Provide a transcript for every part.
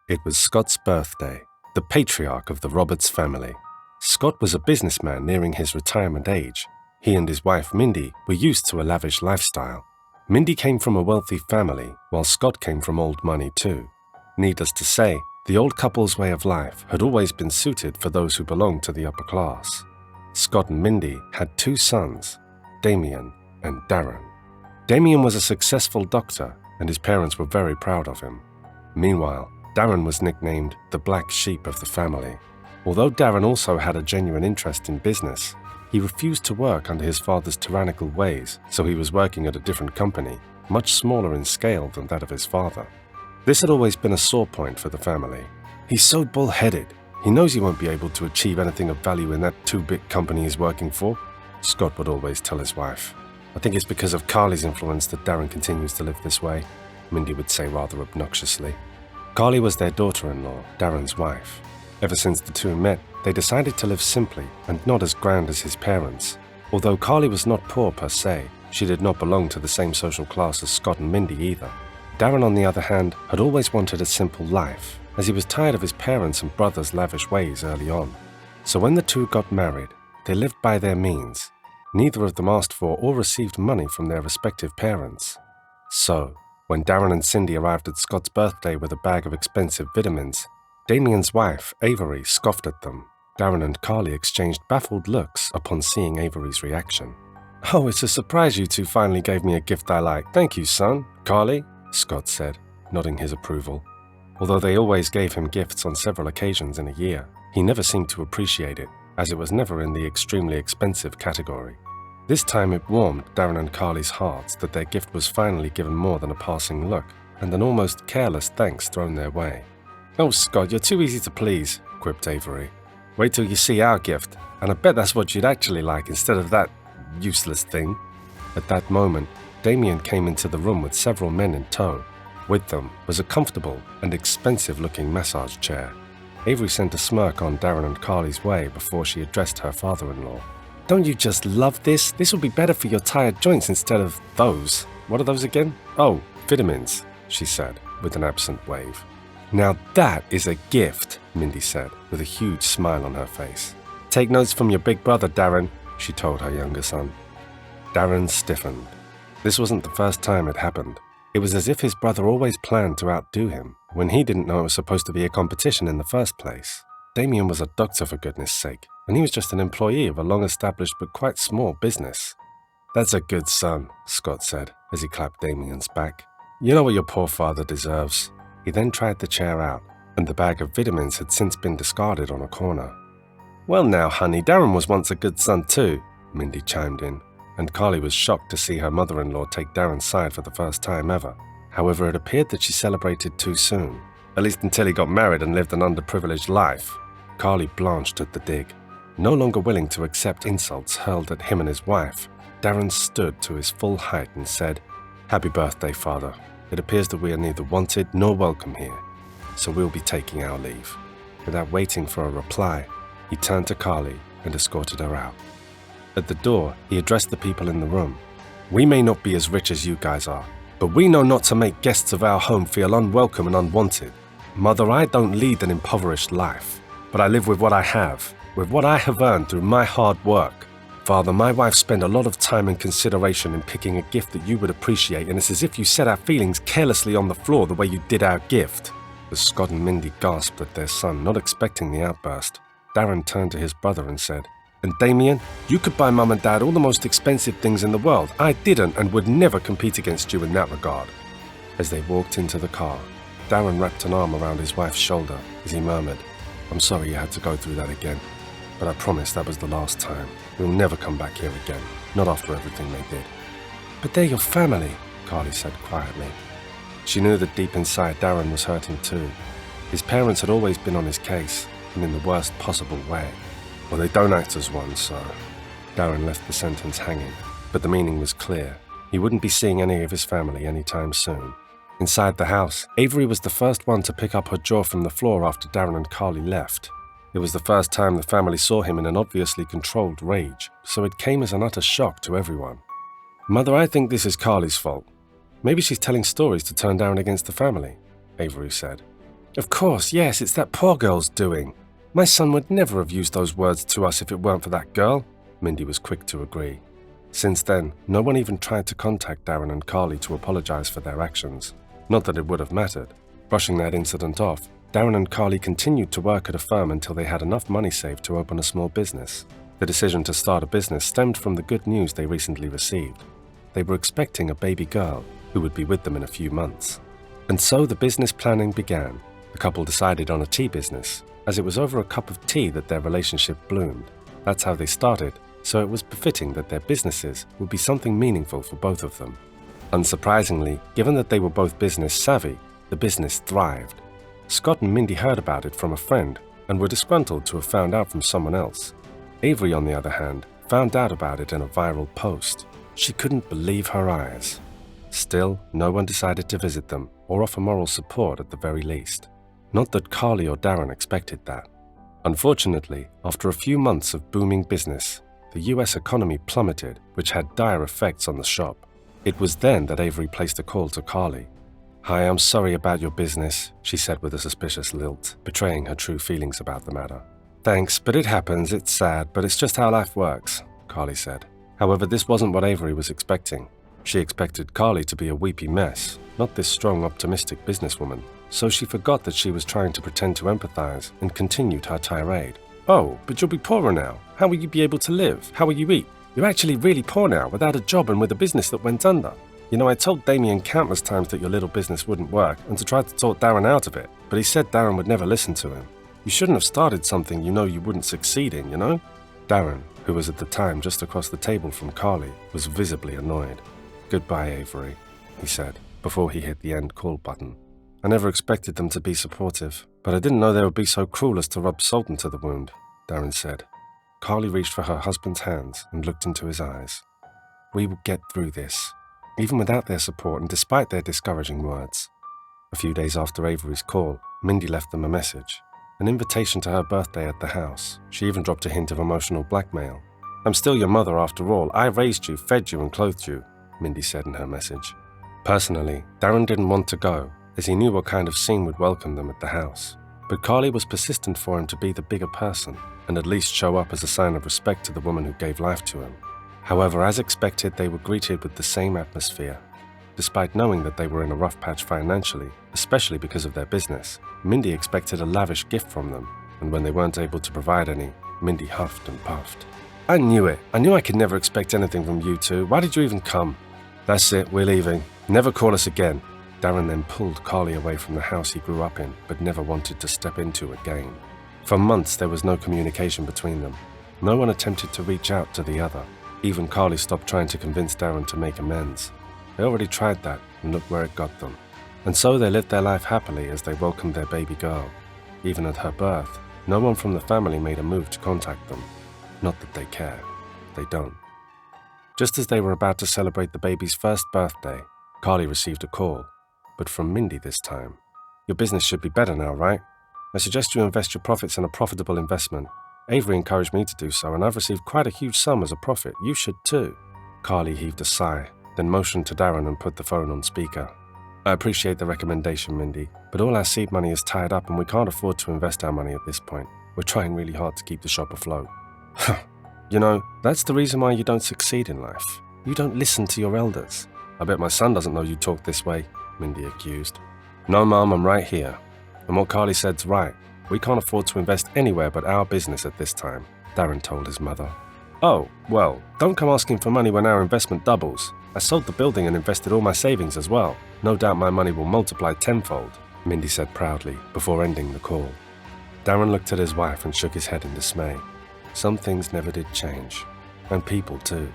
It was Scott's birthday, the patriarch of the Roberts family. Scott was a businessman nearing his retirement age. He and his wife Mindy were used to a lavish lifestyle. Mindy came from a wealthy family, while Scott came from old money too. Needless to say, the old couple's way of life had always been suited for those who belonged to the upper class. Scott and Mindy had two sons, Damien and Darren. Damien was a successful doctor, and his parents were very proud of him. Meanwhile, Darren was nicknamed the black sheep of the family. Although Darren also had a genuine interest in business, he refused to work under his father's tyrannical ways, so he was working at a different company, much smaller in scale than that of his father. This had always been a sore point for the family. He's so bull-headed. He knows he won't be able to achieve anything of value in that too-big company he's working for, Scott would always tell his wife. I think it's because of Carly's influence that Darren continues to live this way, Mindy would say rather obnoxiously. Carly was their daughter-in-law, Darren's wife. Ever since the two met, they decided to live simply and not as grand as his parents. Although Carly was not poor per se, she did not belong to the same social class as Scott and Mindy either. Darren, on the other hand, had always wanted a simple life, as he was tired of his parents' and brothers' lavish ways early on. So when the two got married, they lived by their means. Neither of them asked for or received money from their respective parents. So, when Darren and Cindy arrived at Scott's birthday with a bag of expensive vitamins, Damien's wife, Avery, scoffed at them. Darren and Carly exchanged baffled looks upon seeing Avery's reaction. "Oh, it's a surprise you two finally gave me a gift I like. Thank you, son. Carly," Scott said, nodding his approval. Although they always gave him gifts on several occasions in a year, he never seemed to appreciate it, as it was never in the extremely expensive category. This time it warmed Darren and Carly's hearts that their gift was finally given more than a passing look, and an almost careless thanks thrown their way. "Oh, Scott, you're too easy to please," quipped Avery. "Wait till you see our gift, and I bet that's what you'd actually like instead of that useless thing." At that moment, Damien came into the room with several men in tow. With them was a comfortable and expensive-looking massage chair. Avery sent a smirk on Darren and Carly's way before she addressed her father-in-law. "Don't you just love this? This will be better for your tired joints instead of those. What are those again? Oh, vitamins," she said, with an absent wave. "Now that is a gift," Mindy said, with a huge smile on her face. "Take notes from your big brother, Darren," she told her younger son. Darren stiffened. This wasn't the first time it happened. It was as if his brother always planned to outdo him, when he didn't know it was supposed to be a competition in the first place. Damien was a doctor, for goodness sake, and he was just an employee of a long-established but quite small business. "That's a good son," Scott said, as he clapped Damien's back. "You know what your poor father deserves." He then tried the chair out, and the bag of vitamins had since been discarded on a corner. "Well now, honey, Darren was once a good son too," Mindy chimed in, and Carly was shocked to see her mother-in-law take Darren's side for the first time ever. However, it appeared that she celebrated too soon, at least until he got married and lived an underprivileged life. Carly blanched at the dig. No longer willing to accept insults hurled at him and his wife, Darren stood to his full height and said, "Happy birthday, father. It appears that we are neither wanted nor welcome here, so we'll be taking our leave." Without waiting for a reply, he turned to Carly and escorted her out. At the door, he addressed the people in the room. "We may not be as rich as you guys are, but we know not to make guests of our home feel unwelcome and unwanted. Mother, I don't lead an impoverished life, but I live with what I have, with what I have earned through my hard work. Father, my wife spent a lot of time and consideration in picking a gift that you would appreciate, and it's as if you set our feelings carelessly on the floor the way you did our gift." As Scott and Mindy gasped at their son, not expecting the outburst, Darren turned to his brother and said, "And Damien, you could buy Mum and Dad all the most expensive things in the world. I didn't and would never compete against you in that regard." As they walked into the car, Darren wrapped an arm around his wife's shoulder as he murmured, "I'm sorry you had to go through that again, but I promise that was the last time. We'll never come back here again, not after everything they did." "But they're your family," Carly said quietly. She knew that deep inside Darren was hurting too. His parents had always been on his case, and in the worst possible way. "Well, they don't act as one, so..." Darren left the sentence hanging, but the meaning was clear. He wouldn't be seeing any of his family anytime soon. Inside the house, Avery was the first one to pick up her jaw from the floor after Darren and Carly left. It was the first time the family saw him in an obviously controlled rage, so it came as an utter shock to everyone. "Mother, I think this is Carly's fault. Maybe she's telling stories to turn Darren against the family," Avery said. Of course, yes, it's that poor girl's doing. My son would never have used those words to us if it weren't for that girl. Mindy was quick to agree. Since then, no one even tried to contact Darren and Carly to apologize for their actions. Not that it would have mattered. Brushing that incident off, Darren and Carly continued to work at a firm until they had enough money saved to open a small business. The decision to start a business stemmed from the good news they recently received. They were expecting a baby girl who would be with them in a few months. And so the business planning began. The couple decided on a tea business, as it was over a cup of tea that their relationship bloomed. That's how they started, so it was befitting that their businesses would be something meaningful for both of them. Unsurprisingly, given that they were both business savvy, the business thrived. Scott and Mindy heard about it from a friend and were disgruntled to have found out from someone else. Avery, on the other hand, found out about it in a viral post. She couldn't believe her eyes. Still, no one decided to visit them or offer moral support at the very least. Not that Carly or Darren expected that. Unfortunately, after a few months of booming business, the US economy plummeted, which had dire effects on the shop. It was then that Avery placed a call to Carly. "Hi, I'm sorry about your business," she said with a suspicious lilt, betraying her true feelings about the matter. "Thanks, but it happens. It's sad, but it's just how life works," Carly said. However, this wasn't what Avery was expecting. She expected Carly to be a weepy mess, not this strong, optimistic businesswoman. So she forgot that she was trying to pretend to empathize and continued her tirade. "Oh, but you'll be poorer now. How will you be able to live? How will you eat? You're actually really poor now, without a job and with a business that went under. You know, I told Damien countless times that your little business wouldn't work and to try to talk Darren out of it, but he said Darren would never listen to him. You shouldn't have started something you know you wouldn't succeed in, you know?" Darren, who was at the time just across the table from Carly, was visibly annoyed. "Goodbye, Avery," he said, before he hit the end call button. "I never expected them to be supportive, but I didn't know they would be so cruel as to rub salt into the wound," Darren said. Carly reached for her husband's hands and looked into his eyes. "We will get through this, even without their support and despite their discouraging words." A few days after Avery's call, Mindy left them a message, an invitation to her birthday at the house. She even dropped a hint of emotional blackmail. "I'm still your mother after all. I raised you, fed you and clothed you," Mindy said in her message. Personally, Darren didn't want to go, as he knew what kind of scene would welcome them at the house. But Carly was persistent for him to be the bigger person, and at least show up as a sign of respect to the woman who gave life to him. However, as expected, they were greeted with the same atmosphere. Despite knowing that they were in a rough patch financially, especially because of their business, Mindy expected a lavish gift from them, and when they weren't able to provide any, Mindy huffed and puffed. "I knew it. I knew I could never expect anything from you two. Why did you even come?" "That's it, we're leaving. Never call us again." Darren then pulled Carly away from the house he grew up in, but never wanted to step into again. For months, there was no communication between them. No one attempted to reach out to the other. Even Carly stopped trying to convince Darren to make amends. They already tried that, and look where it got them. And so they lived their life happily as they welcomed their baby girl. Even at her birth, no one from the family made a move to contact them. Not that they care. They don't. Just as they were about to celebrate the baby's first birthday, Carly received a call, but from Mindy this time. "Your business should be better now, right? I suggest you invest your profits in a profitable investment. Avery encouraged me to do so, and I've received quite a huge sum as a profit. You should too." Carly heaved a sigh, then motioned to Darren and put the phone on speaker. "I appreciate the recommendation, Mindy, but all our seed money is tied up and we can't afford to invest our money at this point. We're trying really hard to keep the shop afloat." "You know, that's the reason why you don't succeed in life. You don't listen to your elders." "I bet my son doesn't know you talk this way," Mindy accused. "No, Mom, I'm right here. And what Carly said's right. We can't afford to invest anywhere but our business at this time," Darren told his mother. "Oh, well, don't come asking for money when our investment doubles. I sold the building and invested all my savings as well. No doubt my money will multiply tenfold," Mindy said proudly, before ending the call. Darren looked at his wife and shook his head in dismay. Some things never did change. And people too.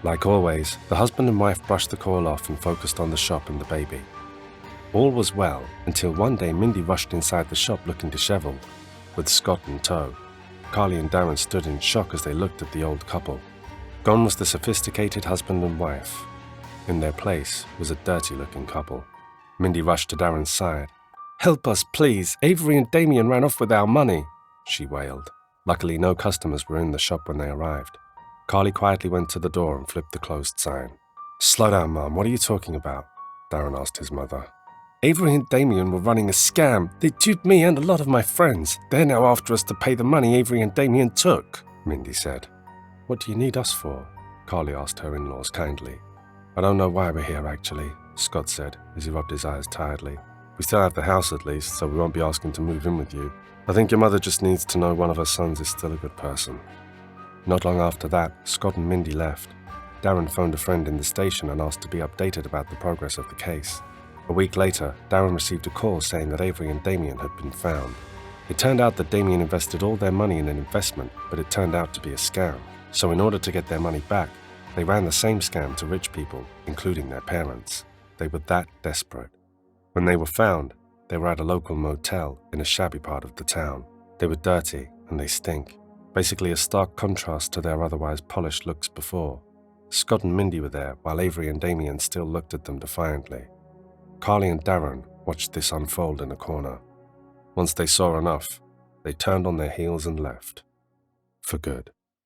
Like always, the husband and wife brushed the call off and focused on the shop and the baby. All was well until one day Mindy rushed inside the shop looking disheveled, with Scott in tow. Carly and Darren stood in shock as they looked at the old couple. Gone was the sophisticated husband and wife. In their place was a dirty-looking couple. Mindy rushed to Darren's side. "Help us, please. Avery and Damien ran off with our money," she wailed. Luckily, no customers were in the shop when they arrived. Carly quietly went to the door and flipped the closed sign. "Slow down, Mom. What are you talking about?" Darren asked his mother. Avery and Damien were running a scam. They duped me and a lot of my friends. They're now after us to pay the money Avery and Damien took, Mindy said. What do you need us for? Carly asked her in-laws kindly. I don't know why we're here, actually, Scott said as he rubbed his eyes tiredly. We still have the house at least, so we won't be asking to move in with you. I think your mother just needs to know one of her sons is still a good person. Not long after that, Scott and Mindy left. Darren phoned a friend in the station and asked to be updated about the progress of the case. A week later, Darren received a call saying that Avery and Damien had been found. It turned out that Damien invested all their money in an investment, but it turned out to be a scam. So in order to get their money back, they ran the same scam to rich people, including their parents. They were that desperate. When they were found, they were at a local motel in a shabby part of the town. They were dirty and they stink. Basically a stark contrast to their otherwise polished looks before. Scott and Mindy were there while Avery and Damien still looked at them defiantly. Carly and Darren watched this unfold in a corner. Once they saw enough, they turned on their heels and left. For good.